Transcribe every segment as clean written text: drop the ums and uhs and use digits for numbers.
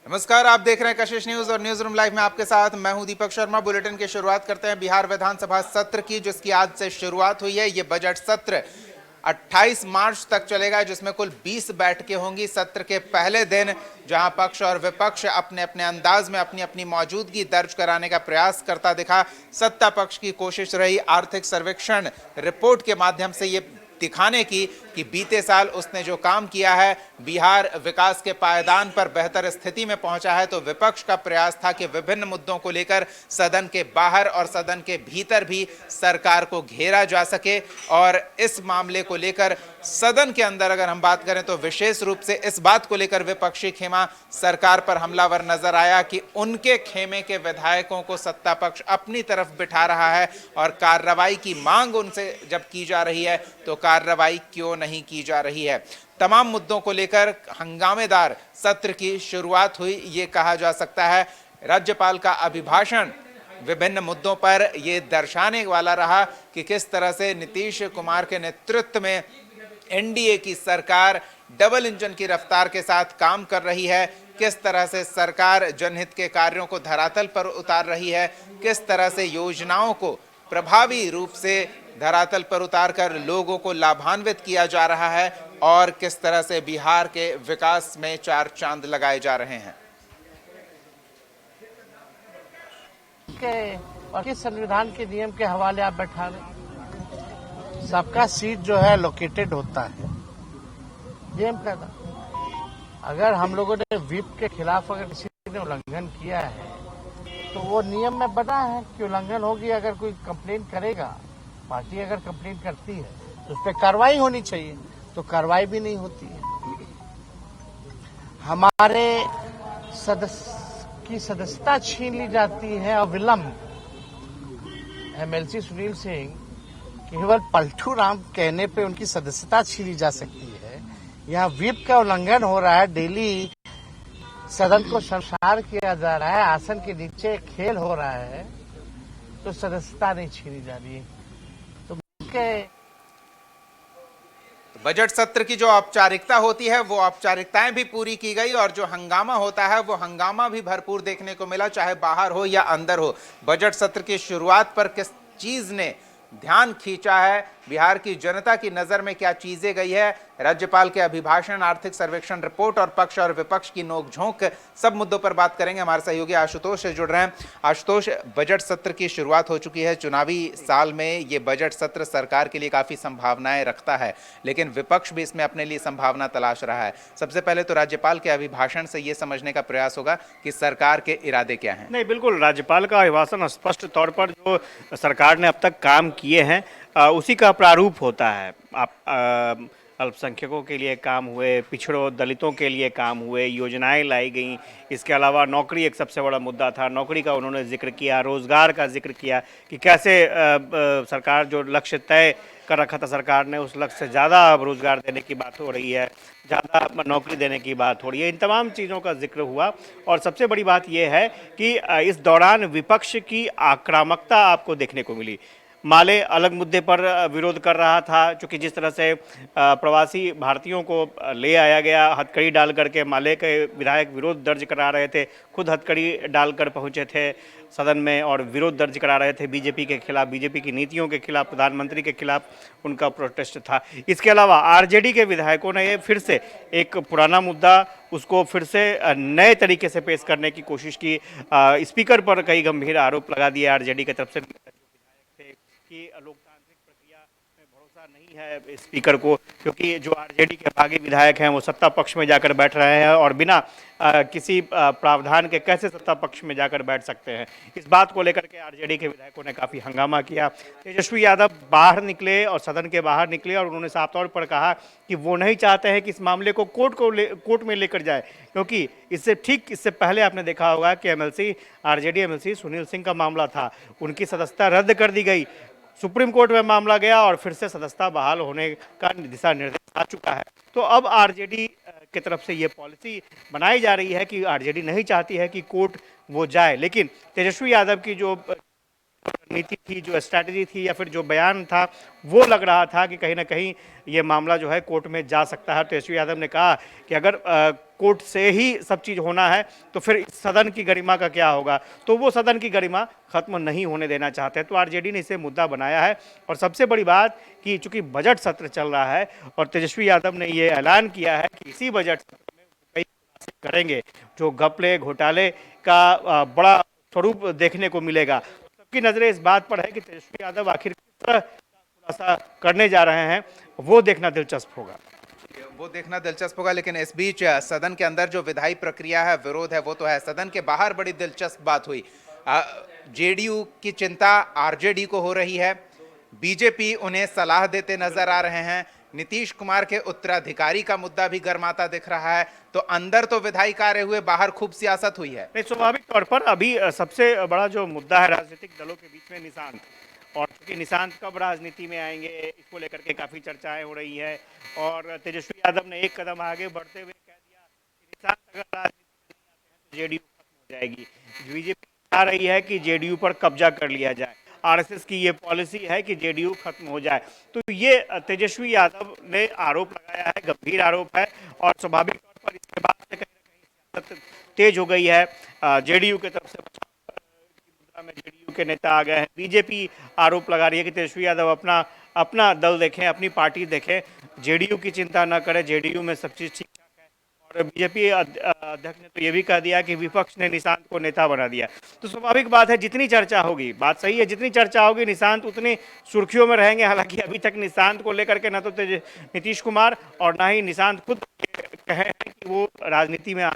नमस्कार, आप देख रहे हैं कशिश न्यूज और न्यूज रूम लाइव में आपके साथ मैं हूं दीपक शर्मा। बुलेटिन की शुरुआत करते हैं बिहार विधानसभा सत्र की, जिसकी आज से शुरुआत हुई है। ये बजट सत्र 28 मार्च तक चलेगा, जिसमें कुल 20 बैठकें होंगी। सत्र के पहले दिन जहां पक्ष और विपक्ष अपने अपने अंदाज में अपनी अपनी मौजूदगी दर्ज कराने का प्रयास करता दिखा। सत्ता पक्ष की कोशिश रही आर्थिक सर्वेक्षण रिपोर्ट के माध्यम से ये दिखाने की कि बीते साल उसने जो काम किया है, बिहार विकास के पायदान पर बेहतर स्थिति में पहुंचा है। तो विपक्ष का प्रयास था कि विभिन्न मुद्दों को लेकर सदन के बाहर और सदन के भीतर भी सरकार को घेरा जा सके। और इस मामले को लेकर सदन के अंदर अगर हम बात करें तो विशेष रूप से इस बात को लेकर विपक्षी खेमा सरकार पर हमलावर नजर आया कि उनके खेमे के विधायकों को सत्ता पक्ष अपनी तरफ बिठा रहा है और कार्रवाई की मांग उनसे जब की जा रही है तो कार्रवाई क्यों नहीं की जा रही है। तमाम मुद्दों को लेकर हंगामेदार सत्र की शुरुआत हुई, ये कहा जा सकता है। राज्यपाल का अभिभाषण विभिन्न मुद्दों पर यह दर्शाने वाला रहा कि किस तरह से नीतीश कुमार के नेतृत्व में एनडीए की सरकार डबल इंजन की रफ्तार के साथ काम कर रही है, किस तरह से सरकार जनहित के कार्यों को धरातल पर उतार रही है, किस तरह से योजनाओं को प्रभावी रूप से धरातल पर उतारकर लोगों को लाभान्वित किया जा रहा है और किस तरह से बिहार के विकास में चार चांद लगाए जा रहे हैं। और किस संविधान के नियम के हवाले आप बैठा रहे? सबका सीट जो है लोकेटेड होता है, नियम का था। अगर हम लोगों ने व्हिप के खिलाफ अगर किसी ने उल्लंघन किया है तो वो नियम में बना है कि उल्लंघन होगी। अगर कोई कंप्लेन करेगा, पार्टी अगर कंप्लेन करती है तो उस पर कार्रवाई होनी चाहिए, तो कार्रवाई भी नहीं होती है। हमारे की सदस्यता छीन ली जाती है अविलंब। एमएलसी सुनील सिंह केवल पलटू राम कहने पे उनकी सदस्यता छीनी जा सकती है। यहाँ व्हिप का उल्लंघन हो रहा है, डेली सदन को शर्मसार किया जा रहा है, आसन के नीचे खेल हो रहा है, तो सदस्यता नहीं छीनी जा रही है। बजट सत्र की जो औपचारिकता होती है वो औपचारिकताएं भी पूरी की गई और जो हंगामा होता है वो हंगामा भी भरपूर देखने को मिला, चाहे बाहर हो या अंदर हो। बजट सत्र की शुरुआत पर किस चीज ने ध्यान खींचा है, बिहार की जनता की नजर में क्या चीजें गई है, राज्यपाल के अभिभाषण, आर्थिक सर्वेक्षण रिपोर्ट और पक्ष और विपक्ष की नोकझोंक, सब मुद्दों पर बात करेंगे। हमारे सहयोगी आशुतोष से जुड़ रहे हैं। आशुतोष, बजट सत्र की शुरुआत हो चुकी है। चुनावी साल में ये बजट सत्र सरकार के लिए काफी संभावनाएं रखता है, लेकिन विपक्ष भी इसमें अपने लिए संभावना तलाश रहा है। सबसे पहले तो राज्यपाल के अभिभाषण से यह समझने का प्रयास होगा कि सरकार के इरादे क्या हैं। नहीं, बिल्कुल, राज्यपाल का अभिभाषण स्पष्ट तौर पर जो सरकार ने अब तक काम किए हैं उसी का प्रारूप होता है। आप अल्पसंख्यकों के लिए काम हुए, पिछड़ों दलितों के लिए काम हुए, योजनाएं लाई गई। इसके अलावा नौकरी एक सबसे बड़ा मुद्दा था, नौकरी का उन्होंने जिक्र किया, रोजगार का जिक्र किया कि कैसे सरकार जो लक्ष्य तय कर रखा था सरकार ने, उस लक्ष्य से ज़्यादा अब रोजगार देने की बात हो रही है, ज़्यादा नौकरी देने की बात हो रही है। इन तमाम चीज़ों का जिक्र हुआ और सबसे बड़ी बात यह है कि इस दौरान विपक्ष की आक्रामकता आपको देखने को मिली। माले अलग मुद्दे पर विरोध कर रहा था, क्योंकि जिस तरह से प्रवासी भारतीयों को ले आया गया, हथकड़ी डाल करके माले के विधायक विरोध दर्ज करा रहे थे, खुद हथकड़ी डालकर पहुंचे थे सदन में और विरोध दर्ज करा रहे थे बीजेपी के खिलाफ, बीजेपी की नीतियों के खिलाफ, प्रधानमंत्री के खिलाफ उनका प्रोटेस्ट था। इसके अलावा आरजेडी के विधायकों ने ये फिर से एक पुराना मुद्दा उसको फिर से नए तरीके से पेश करने की कोशिश की। स्पीकर पर कई गंभीर आरोप लगा दिए आरजेडी की तरफ से कि लोकतांत्रिक प्रक्रिया में भरोसा नहीं है स्पीकर को, क्योंकि जो आरजेडी के भागी विधायक हैं वो सत्ता पक्ष में जाकर बैठ रहे हैं और बिना किसी प्रावधान के कैसे सत्ता पक्ष में जाकर बैठ सकते हैं। इस बात को लेकर के आरजेडी के विधायकों ने काफ़ी हंगामा किया। तेजस्वी यादव बाहर निकले और सदन के बाहर निकले और उन्होंने साफ तौर पर कहा कि वो नहीं चाहते हैं कि इस मामले को कोर्ट में लेकर जाए, क्योंकि इससे पहले आपने देखा होगा कि आरजेडी एमएलसी सुनील सिंह का मामला था, उनकी सदस्यता रद्द कर दी गई, सुप्रीम कोर्ट में मामला गया और फिर से सदस्यता बहाल होने का दिशा निर्देश आ चुका है। तो अब आरजेडी की तरफ से ये पॉलिसी बनाई जा रही है कि आरजेडी नहीं चाहती है कि कोर्ट वो जाए, लेकिन तेजस्वी यादव की जो नीति थी, जो स्ट्रैटेजी थी या फिर जो बयान था, वो लग रहा था कि कहीं ना कहीं ये मामला जो है कोर्ट में जा सकता है। तेजस्वी यादव ने कहा कि अगर कोर्ट से ही सब चीज होना है, तो फिर इस सदन की गरिमा का क्या होगा? तो वो सदन की गरिमा खत्म नहीं होने देना चाहते हैं, तो आरजेडी ने इसे मुद्दा बनाया है। और सबसे बड़ी बात कि चूंकि बजट सत्र चल रहा है और तेजस्वी यादव ने ये ऐलान किया है कि इसी बजट सत्र में कई खुलासे करेंगे, जो घपले घोटाले का बड़ा स्वरूप देखने को मिलेगा। तो सबकी नजरें इस बात पर है कि तेजस्वी यादव आखिर किस तरह का खुलासा करने जा रहे हैं, वो देखना दिलचस्प होगा। वो देखना दिलचस्प होगा, लेकिन इस बीच सदन के अंदर जो विधायी प्रक्रिया है, विरोध है, वो तो है। सदन के बाहर बड़ी दिलचस्प बात हुई। जेडीयू की चिंता आरजेडी को हो रही है, बीजेपी उन्हें सलाह देते नजर आ रहे हैं, नीतीश कुमार के उत्तराधिकारी का मुद्दा भी गर्माता दिख रहा है। तो अंदर तो विधायी कार्य हुए, बाहर खूब सियासत हुई है। नहीं, स्वाभाविक तौर पर अभी सबसे बड़ा जो मुद्दा है राजनीतिक दलों के बीच में निशांत, और चूंकि निशांत कब राजनीति में आएंगे इसको लेकर के काफी चर्चाएं हो रही है। और तेजस्वी यादव ने एक कदम आगे बढ़ते हुए कह दिया कि निशांत अगर राजनीति में नहीं आते हैं तो जेडीयू खत्म हो जाएगी। बीजेपी चाह रही है कि जेडीयू पर कब्जा कर लिया जाए, आरएसएस की ये पॉलिसी है कि जेडीयू खत्म हो जाए। तो ये तेजस्वी यादव ने आरोप लगाया है, गंभीर आरोप है, और स्वाभाविक तौर पर इसके बाद से कहीं ना कहीं सियासत तेज हो गई है। जेडीयू की तरफ से में जेडीयू के नेता आ गए हैं, बीजेपी आरोप लगा रही है कि तेजस्वी यादव अपना दल देखें, अपनी पार्टी देखें, जेडीयू की चिंता न करें, जेडीयू में सब चीज ठीक ठाक है। और बीजेपी अध्यक्ष ने तो ये भी कह दिया कि विपक्ष ने निशांत को नेता बना दिया। तो स्वाभाविक बात है, जितनी चर्चा होगी, बात सही है, जितनी चर्चा होगी निशांत उतनी सुर्खियों में रहेंगे। हालांकि अभी तक निशांत को लेकर के न तो नीतीश कुमार और ना ही निशांत खुद कहे हैं कि वो राजनीति में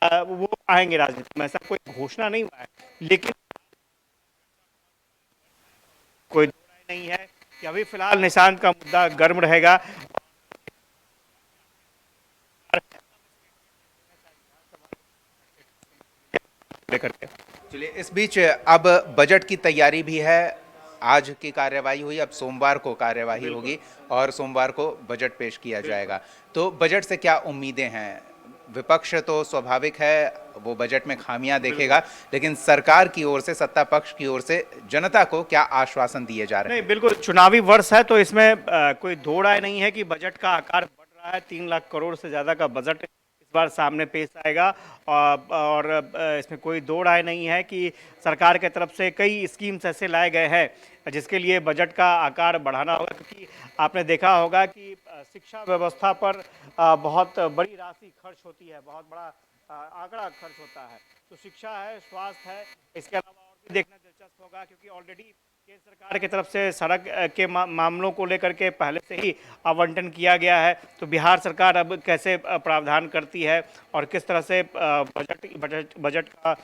वो आएंगे राजनीति में, ऐसा कोई घोषणा नहीं हुआ है। लेकिन कोई दो राय नहीं है कि अभी फिलहाल निशांत का मुद्दा गर्म रहेगा। लेकर के चलिए, इस बीच अब बजट की तैयारी भी है। आज की कार्यवाही हुई, अब सोमवार को कार्यवाही होगी और सोमवार को बजट पेश किया जाएगा। तो बजट से क्या उम्मीदें हैं? विपक्ष तो स्वाभाविक है वो बजट में खामियां देखेगा, लेकिन सरकार की ओर से, सत्ता पक्ष की ओर से जनता को क्या आश्वासन दिए जा रहे हैं? नहीं, बिल्कुल चुनावी वर्ष है, तो इसमें कोई दो राय नहीं है कि बजट का आकार बढ़ रहा है। 3 लाख करोड़ से ज्यादा का बजट इस बार सामने पेश आएगा। और इसमें कोई दो राय नहीं है कि सरकार की तरफ से कई स्कीम्स ऐसे लाए गए हैं जिसके लिए बजट का आकार बढ़ाना होगा। क्योंकि आपने देखा होगा कि शिक्षा व्यवस्था पर बहुत बड़ी राशि खर्च होती है, बहुत बड़ा आंकड़ा खर्च होता है। तो शिक्षा है, स्वास्थ्य है, इसके अलावा और भी देखना दिलचस्प होगा, क्योंकि ऑलरेडी केंद्र सरकार की तरफ से सड़क के मामलों को लेकर के पहले से ही आवंटन किया गया है। तो बिहार सरकार अब कैसे प्रावधान करती है और किस तरह से बजट का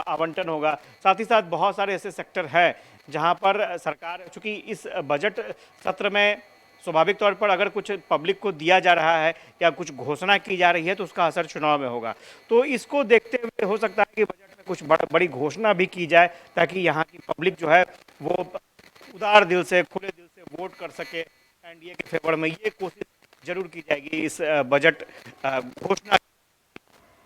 आवंटन होगा। साथ ही साथ बहुत सारे ऐसे सेक्टर हैं जहां पर सरकार, चूंकि इस बजट सत्र में स्वाभाविक तौर पर अगर कुछ पब्लिक को दिया जा रहा है या कुछ घोषणा की जा रही है तो उसका असर चुनाव में होगा। तो इसको देखते हुए हो सकता है कि बजट में कुछ बड़ी घोषणा भी की जाए, ताकि यहाँ की पब्लिक जो है वो उदार दिल से, खुले दिल से वोट कर सके एनडीए के फेवर में। ये कोशिश जरूर की जाएगी इस बजट घोषणा।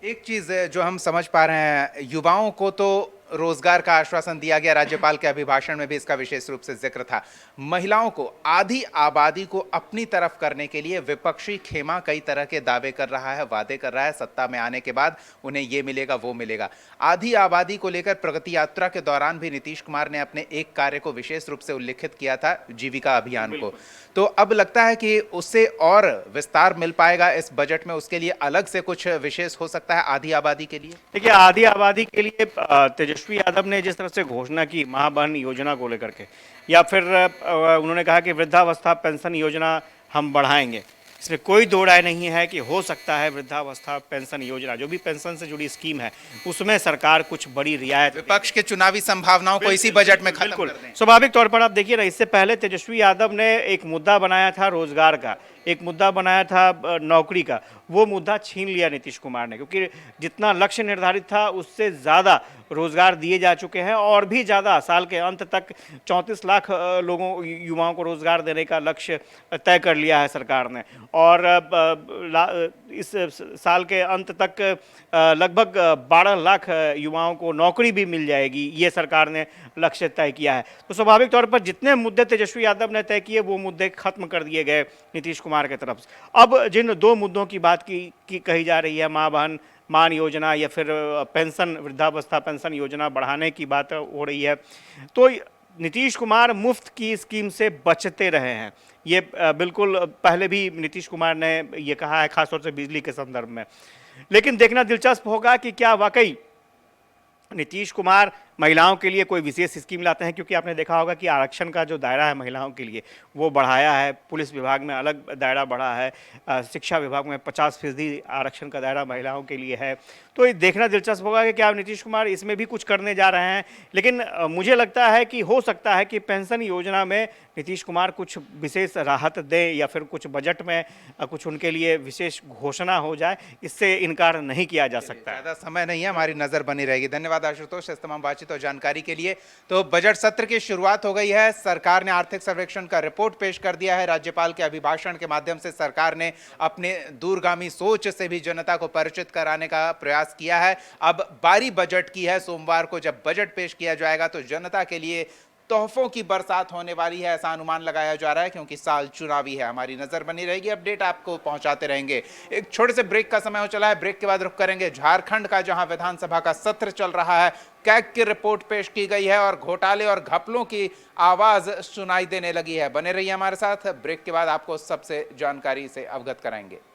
एक चीज जो हम समझ पा रहे हैं, युवाओं को तो रोजगार का आश्वासन दिया गया, राज्यपाल के अभिभाषण में भी इसका विशेष रूप से जिक्र था। महिलाओं को, आधी आबादी को अपनी तरफ करने के लिए विपक्षी खेमा कई तरह के दावे कर रहा है, वादे कर रहा है। सत्ता में आने के बाद उन्हें ये मिलेगा, वो मिलेगा। आधी आबादी को लेकर प्रगति यात्रा के दौरान भी नीतीश कुमार ने अपने एक कार्य को विशेष रूप से उल्लेखित किया था, जीविका अभियान को। तो अब लगता है कि उससे और विस्तार मिल पाएगा इस बजट में, उसके लिए अलग से कुछ विशेष हो सकता है आधी आबादी के लिए। देखिए, आधी आबादी के लिए तेजस्वी यादव ने जिस तरह से घोषणा की मां बहन योजना को लेकर के, या फिर उन्होंने कहा कि वृद्धावस्था पेंशन योजना हम बढ़ाएंगे, इसमें कोई दो राय नहीं है कि हो सकता है वृद्धावस्था पेंशन योजना, जो भी पेंशन से जुड़ी स्कीम है, उसमें सरकार कुछ बड़ी रियायत, विपक्ष के चुनावी संभावनाओं को इसी बजट में खत्म कर दें। स्वाभाविक तौर पर आप देखिए ना, इससे पहले तेजस्वी यादव ने एक मुद्दा बनाया था रोजगार का, एक मुद्दा बनाया था नौकरी का। वो मुद्दा छीन लिया नीतीश कुमार ने, क्योंकि जितना लक्ष्य निर्धारित था उससे ज़्यादा रोजगार दिए जा चुके हैं, और भी ज़्यादा साल के अंत तक 34 लाख लोगों, युवाओं को रोजगार देने का लक्ष्य तय कर लिया है सरकार ने। और इस साल के अंत तक लगभग 12 लाख युवाओं को नौकरी भी मिल जाएगी, ये सरकार ने लक्ष्य तय किया है। तो स्वाभाविक तौर पर जितने मुद्दे तेजस्वी यादव ने तय किए वो मुद्दे खत्म कर दिए गए नीतीश कुमार की तरफ से। अब जिन दो मुद्दों की बात की कही जा रही है, माँ बहन मान योजना या फिर पेंशन, वृद्धावस्था पेंशन योजना बढ़ाने की बात हो रही है, तो नीतीश कुमार मुफ्त की स्कीम से बचते रहे हैं। ये बिल्कुल पहले भी नीतीश कुमार ने ये कहा है, खासतौर से बिजली के संदर्भ में। लेकिन देखना दिलचस्प होगा कि क्या वाकई नीतीश कुमार महिलाओं के लिए कोई विशेष स्कीम लाते हैं, क्योंकि आपने देखा होगा कि आरक्षण का जो दायरा है महिलाओं के लिए वो बढ़ाया है, पुलिस विभाग में अलग दायरा बढ़ा है, शिक्षा विभाग में 50% आरक्षण का दायरा महिलाओं के लिए है। तो ये देखना दिलचस्प होगा कि क्या नीतीश कुमार इसमें भी कुछ करने जा रहे हैं। लेकिन मुझे लगता है कि हो सकता है कि पेंशन योजना में नीतीश कुमार कुछ विशेष राहत दें या फिर कुछ बजट में कुछ उनके लिए विशेष घोषणा हो जाए, इससे इनकार नहीं किया जा सकता। ज़्यादा समय नहीं है, हमारी नज़र बनी रहेगी। धन्यवाद आशुतोष इस तमाम बातचीत और जानकारी के लिए। तो बजट सत्र की शुरुआत हो गई है। सरकार ने आर्थिक सर्वेक्षण का रिपोर्ट पेश कर दिया है। राज्यपाल के अभिभाषण के माध्यम से सरकार ने अपने दूरगामी सोच से भी जनता को परिचित कराने का प्रयास किया है। अब बारी बजट की है। सोमवार को जब बजट पेश किया जाएगा तो जनता के लिए तोहफों की बरसात होने वाली है, ऐसा अनुमान लगाया जा रहा है, क्योंकि साल चुनावी है। हमारी नजर बनी रहेगी, अपडेट आपको पहुंचाते रहेंगे। एक छोटे से ब्रेक का समय हो चला है। ब्रेक के बाद रुख करेंगे झारखंड का, जहां विधानसभा का सत्र चल रहा है। कैग की रिपोर्ट पेश की गई है और घोटाले और घपलों की आवाज सुनाई देने लगी है। बने रहिए हमारे साथ। ब्रेक के बाद आपको सबसे जानकारी से अवगत कराएंगे।